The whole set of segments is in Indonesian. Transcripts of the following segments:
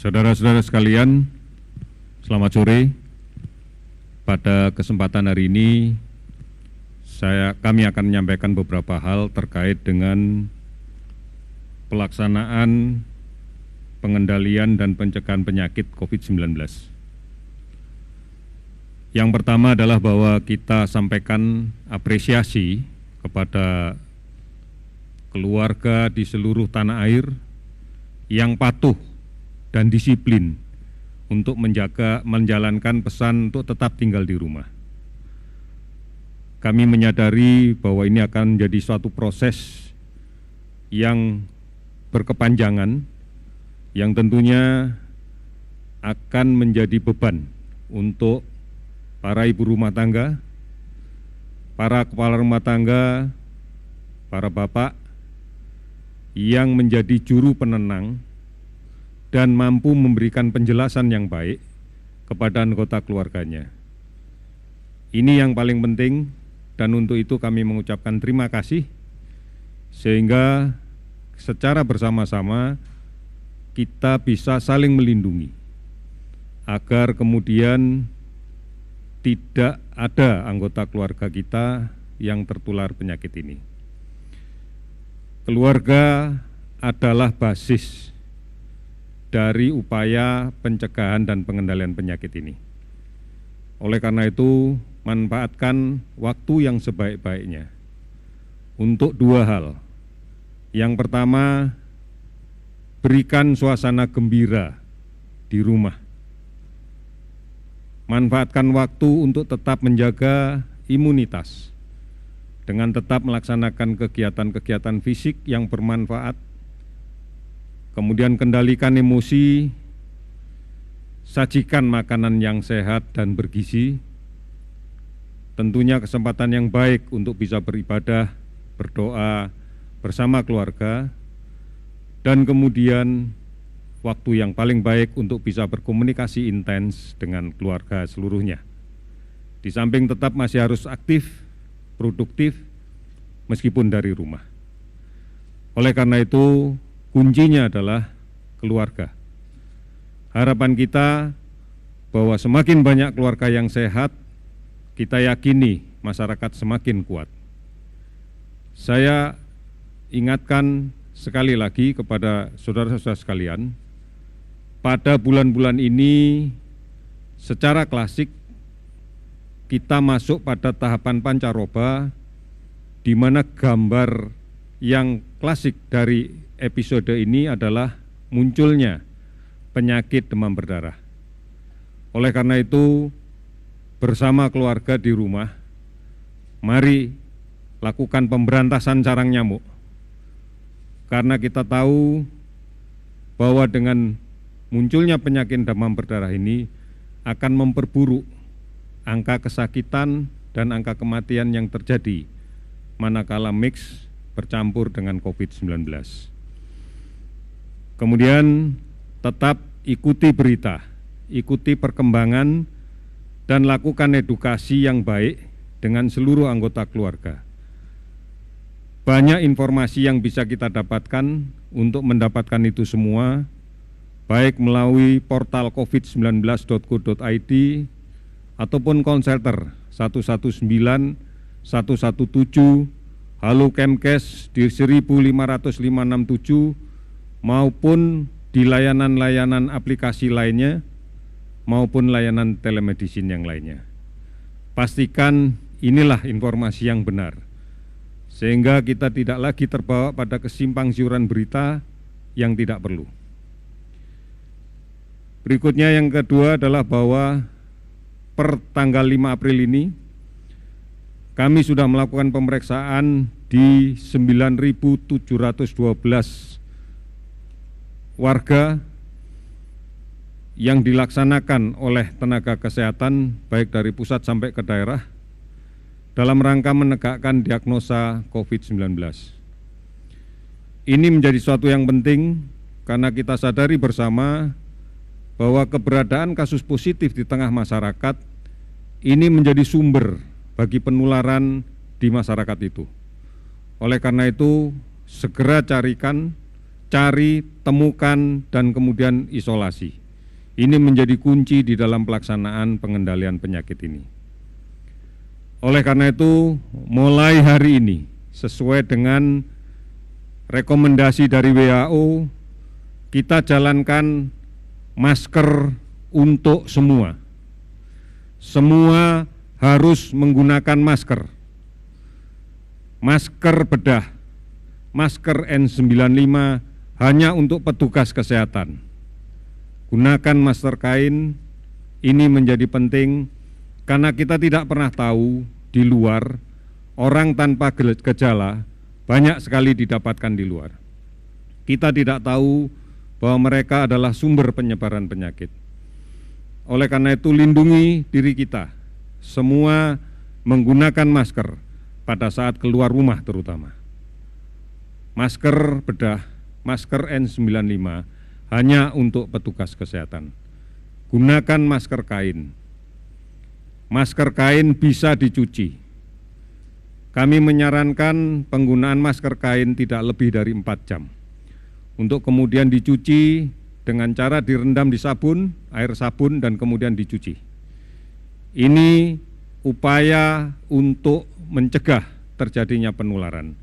Saudara-saudara sekalian, selamat sore. Pada kesempatan hari ini, kami akan menyampaikan beberapa hal terkait dengan pelaksanaan pengendalian dan pencegahan penyakit COVID-19. Yang pertama adalah bahwa kita sampaikan apresiasi kepada keluarga di seluruh tanah air yang patuh dan disiplin untuk menjalankan pesan untuk tetap tinggal di rumah. Kami menyadari bahwa ini akan menjadi suatu proses yang berkepanjangan, yang tentunya akan menjadi beban untuk para ibu rumah tangga, para kepala rumah tangga, para bapak yang menjadi juru penenang dan mampu memberikan penjelasan yang baik kepada anggota keluarganya. Ini yang paling penting, dan untuk itu kami mengucapkan terima kasih, sehingga secara bersama-sama kita bisa saling melindungi, agar kemudian tidak ada anggota keluarga kita yang tertular penyakit ini. Keluarga adalah basis dari upaya pencegahan dan pengendalian penyakit ini. Oleh karena itu, manfaatkan waktu yang sebaik-baiknya untuk dua hal. Yang pertama, berikan suasana gembira di rumah. Manfaatkan waktu untuk tetap menjaga imunitas dengan tetap melaksanakan kegiatan-kegiatan fisik yang bermanfaat. Kemudian kendalikan emosi, sajikan makanan yang sehat dan bergizi, tentunya kesempatan yang baik untuk bisa beribadah, berdoa bersama keluarga, dan kemudian waktu yang paling baik untuk bisa berkomunikasi intens dengan keluarga seluruhnya. Di samping tetap masih harus aktif, produktif, meskipun dari rumah. Oleh karena itu, kuncinya adalah keluarga. Harapan kita bahwa semakin banyak keluarga yang sehat, kita yakini masyarakat semakin kuat. Saya ingatkan sekali lagi kepada saudara-saudara sekalian, pada bulan-bulan ini secara klasik kita masuk pada tahapan pancaroba, di mana gambar yang klasik dari episode ini adalah munculnya penyakit demam berdarah. Oleh karena itu, bersama keluarga di rumah, mari lakukan pemberantasan sarang nyamuk. Karena kita tahu bahwa dengan munculnya penyakit demam berdarah ini akan memperburuk angka kesakitan dan angka kematian yang terjadi manakala mix bercampur dengan COVID-19. Kemudian tetap ikuti berita, ikuti perkembangan, dan lakukan edukasi yang baik dengan seluruh anggota keluarga. Banyak informasi yang bisa kita dapatkan. Untuk mendapatkan itu semua, baik melalui portal covid19.go.id ataupun call center 119, 117, Halo Kemkes di 15567, maupun di layanan-layanan aplikasi lainnya, maupun layanan telemedicine yang lainnya. Pastikan inilah informasi yang benar, sehingga kita tidak lagi terbawa pada kesimpang siuran berita yang tidak perlu. Berikutnya yang kedua adalah bahwa per tanggal 5 April ini, kami sudah melakukan pemeriksaan di 9.712 warga yang dilaksanakan oleh tenaga kesehatan baik dari pusat sampai ke daerah dalam rangka menegakkan diagnosa COVID-19. Ini menjadi suatu yang penting karena kita sadari bersama bahwa keberadaan kasus positif di tengah masyarakat ini menjadi sumber bagi penularan di masyarakat itu. Oleh karena itu, segera carikan cari, temukan, dan kemudian isolasi. Ini menjadi kunci di dalam pelaksanaan pengendalian penyakit ini. Oleh karena itu, mulai hari ini, sesuai dengan rekomendasi dari WHO, kita jalankan masker untuk semua. Semua harus menggunakan masker. Masker bedah, masker N95 hanya untuk petugas kesehatan. Gunakan masker kain, ini menjadi penting karena kita tidak pernah tahu di luar orang tanpa gejala banyak sekali didapatkan di luar. Kita tidak tahu bahwa mereka adalah sumber penyebaran penyakit. Oleh karena itu, lindungi diri kita, semua menggunakan masker pada saat keluar rumah terutama. Masker bedah, masker N95 hanya untuk petugas kesehatan. Gunakan masker kain. Masker kain bisa dicuci. Kami menyarankan penggunaan masker kain tidak lebih dari 4 jam. Untuk kemudian dicuci dengan cara direndam di sabun, air sabun, dan kemudian dicuci. Ini upaya untuk mencegah terjadinya penularan.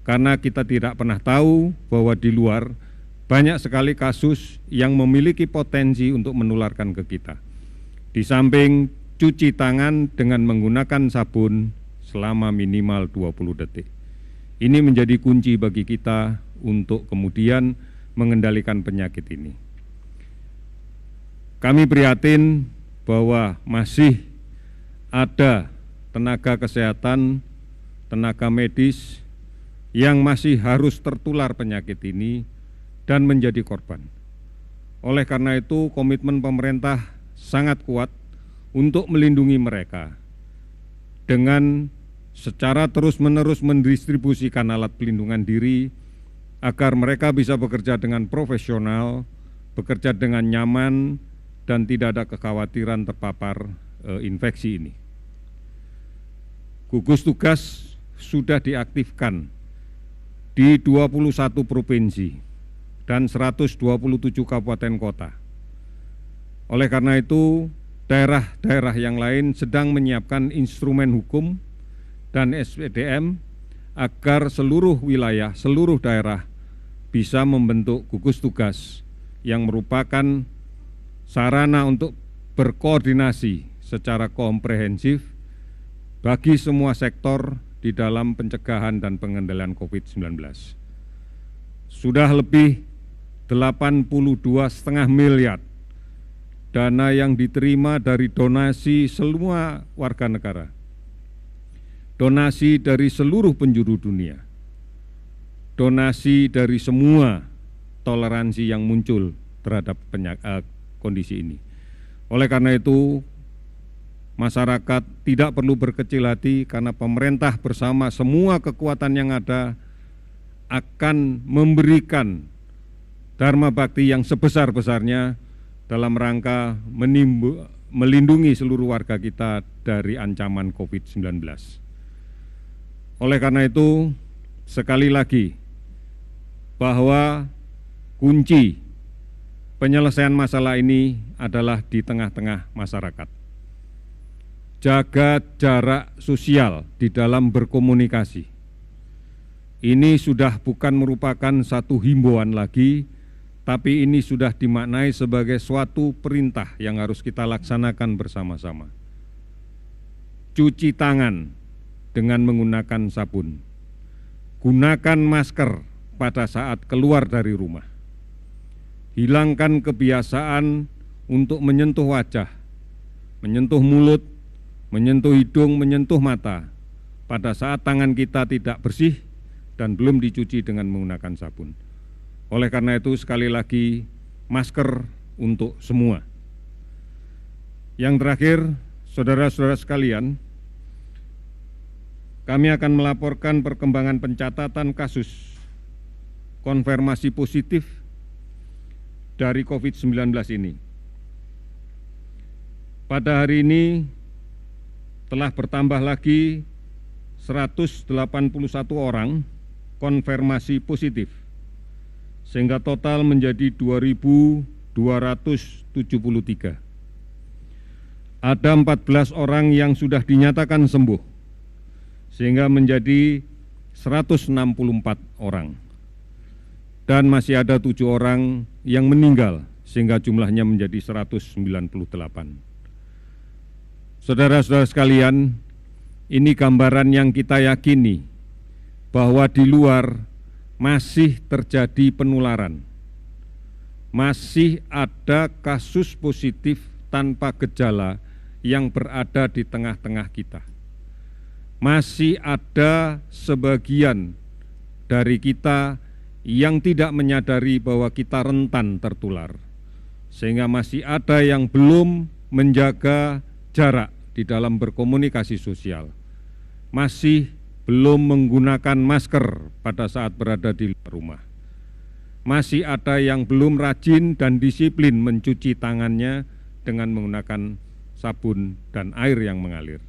Karena kita tidak pernah tahu bahwa di luar banyak sekali kasus yang memiliki potensi untuk menularkan ke kita. Di samping cuci tangan dengan menggunakan sabun selama minimal 20 detik. Ini menjadi kunci bagi kita untuk kemudian mengendalikan penyakit ini. Kami prihatin bahwa masih ada tenaga kesehatan, tenaga medis yang masih harus tertular penyakit ini dan menjadi korban. Oleh karena itu, komitmen pemerintah sangat kuat untuk melindungi mereka dengan secara terus-menerus mendistribusikan alat pelindungan diri agar mereka bisa bekerja dengan profesional, bekerja dengan nyaman, dan tidak ada kekhawatiran terpapar infeksi ini. Gugus tugas sudah diaktifkan di 21 provinsi dan 127 kabupaten kota. Oleh karena itu, daerah-daerah yang lain sedang menyiapkan instrumen hukum dan SPDM agar seluruh wilayah, seluruh daerah bisa membentuk gugus tugas yang merupakan sarana untuk berkoordinasi secara komprehensif bagi semua sektor di dalam pencegahan dan pengendalian COVID-19. Sudah lebih 82,5 miliar dana yang diterima dari donasi semua warga negara. Donasi dari seluruh penjuru dunia, donasi dari semua toleransi yang muncul terhadap kondisi ini. Oleh karena itu, masyarakat tidak perlu berkecil hati karena pemerintah bersama semua kekuatan yang ada akan memberikan dharma bakti yang sebesar-besarnya dalam rangka melindungi seluruh warga kita dari ancaman COVID-19. Oleh karena itu, sekali lagi, bahwa kunci penyelesaian masalah ini adalah di tengah-tengah masyarakat. Jaga jarak sosial di dalam berkomunikasi. Ini sudah bukan merupakan satu himbauan lagi, tapi ini sudah dimaknai sebagai suatu perintah yang harus kita laksanakan bersama-sama. Cuci tangan dengan menggunakan sabun. Gunakan masker pada saat keluar dari rumah. Hilangkan kebiasaan untuk menyentuh wajah, menyentuh mulut, menyentuh hidung, menyentuh mata pada saat tangan kita tidak bersih dan belum dicuci dengan menggunakan sabun. Oleh karena itu, sekali lagi, masker untuk semua. Yang terakhir, saudara-saudara sekalian, kami akan melaporkan perkembangan pencatatan kasus konfirmasi positif dari COVID-19 ini. Pada hari ini telah bertambah lagi 181 orang konfirmasi positif, sehingga total menjadi 2.273. Ada 14 orang yang sudah dinyatakan sembuh, sehingga menjadi 164 orang. Dan masih ada 7 orang yang meninggal, sehingga jumlahnya menjadi 198. Saudara-saudara sekalian, ini gambaran yang kita yakini bahwa di luar masih terjadi penularan. Masih ada kasus positif tanpa gejala yang berada di tengah-tengah kita. Masih ada sebagian dari kita yang tidak menyadari bahwa kita rentan tertular, sehingga masih ada yang belum menjaga jarak di dalam berkomunikasi sosial, masih belum menggunakan masker pada saat berada di rumah, masih ada yang belum rajin dan disiplin mencuci tangannya dengan menggunakan sabun dan air yang mengalir.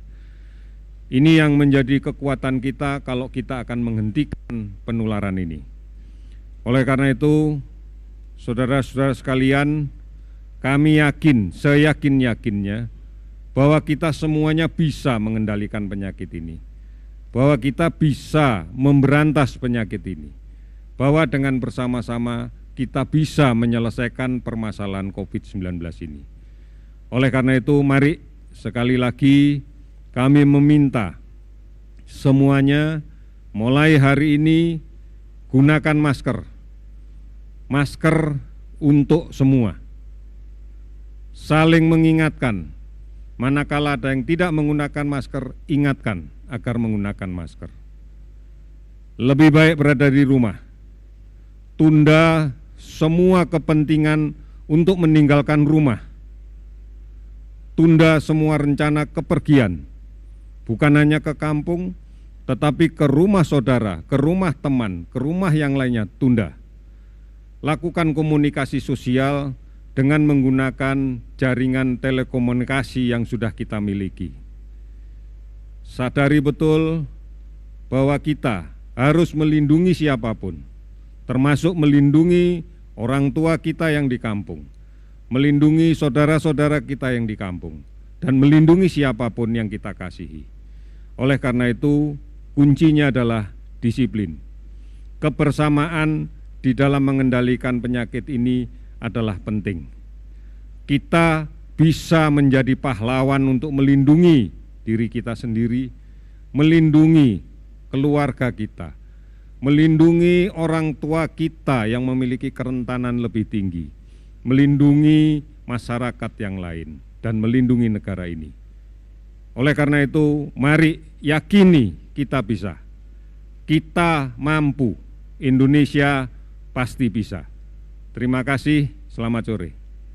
Ini yang menjadi kekuatan kita kalau kita akan menghentikan penularan ini. Oleh karena itu, saudara-saudara sekalian, kami yakin, seyakin-yakinnya, bahwa kita semuanya bisa mengendalikan penyakit ini, bahwa kita bisa memberantas penyakit ini, bahwa dengan bersama-sama kita bisa menyelesaikan permasalahan COVID-19 ini. Oleh karena itu, mari sekali lagi kami meminta semuanya mulai hari ini gunakan masker. Masker untuk semua. Saling mengingatkan. Manakala ada yang tidak menggunakan masker, ingatkan agar menggunakan masker. Lebih baik berada di rumah. Tunda semua kepentingan untuk meninggalkan rumah. Tunda semua rencana kepergian, bukan hanya ke kampung, tetapi ke rumah saudara, ke rumah teman, ke rumah yang lainnya, tunda. Lakukan komunikasi sosial dengan menggunakan jaringan telekomunikasi yang sudah kita miliki. Sadari betul bahwa kita harus melindungi siapapun, termasuk melindungi orang tua kita yang di kampung, melindungi saudara-saudara kita yang di kampung, dan melindungi siapapun yang kita kasihi. Oleh karena itu, kuncinya adalah disiplin. Kebersamaan di dalam mengendalikan penyakit ini adalah penting. Kita bisa menjadi pahlawan untuk melindungi diri kita sendiri, melindungi keluarga kita, melindungi orang tua kita yang memiliki kerentanan lebih tinggi, melindungi masyarakat yang lain, dan melindungi negara ini. Oleh karena itu, mari yakini kita bisa. Kita mampu. Indonesia pasti bisa. Terima kasih, selamat sore.